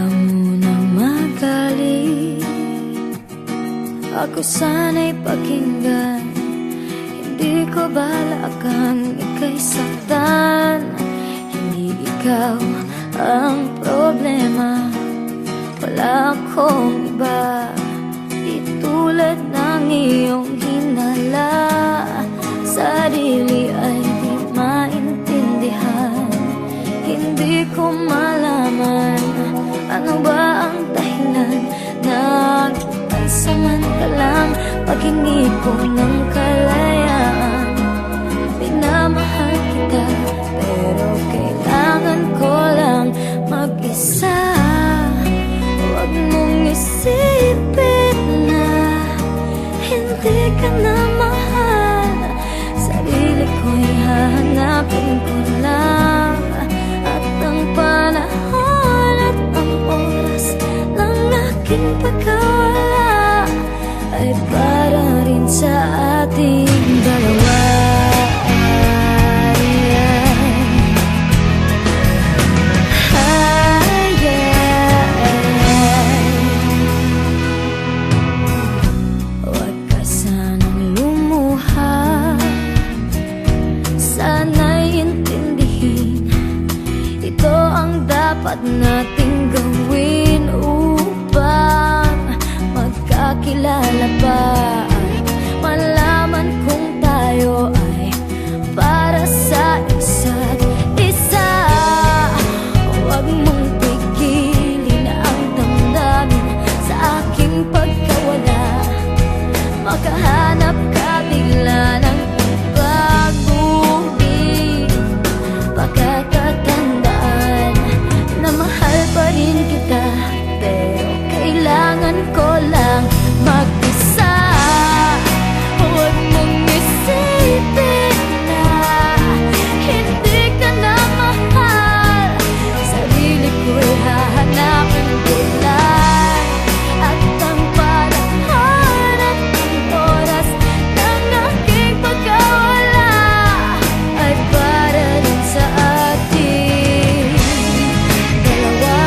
ka munang magalit. Ako sana'y pakinggan. Hindi ko balak kang ika'y saktan. Hindi ikaw ang problema, wala akong iba. Di tulad ng iyong hinala, sarili ay di maintindihan. Hindi ko malaman ano ba ang dahilan ng pansamantalang paghingi ko ng kalayaan. Pinamahal kita pero kailangan ko lang mag-isa. Huwag mong isipin na hindi ka na mahal. Sarili ko'y hahanapin ko lang. At ang panahon at ang oras ng aking pagkawala ay para rin sa ating dalawa. Huwag ka sanang lumuha, sana'y intindihin. Ito ang dapat nating gawin upang magkakilala pa at malaman kung tayo ay para sa isa't isa. Huwag mong pigilin ang damdamin sa aking pagkawala. Makahanap ka bigla ng pag-uwi. Pagkakatandaan na mahal pa rin kita, pero kailangan ko lang mag-isa. Huwag mong isipin na hindi ka na mahal. Sarili ko'y hahanapin ko lang. At ang panahon at ang oras ng aking pagkawala ay para rin sa ating dalawa.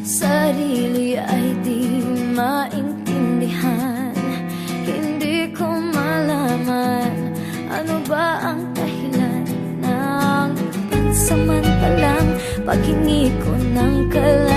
Sarili ay di maintindihan. Hindi ko malaman ano ba ang dahilan ng pansamantalang paghingi ko ng kalayaan.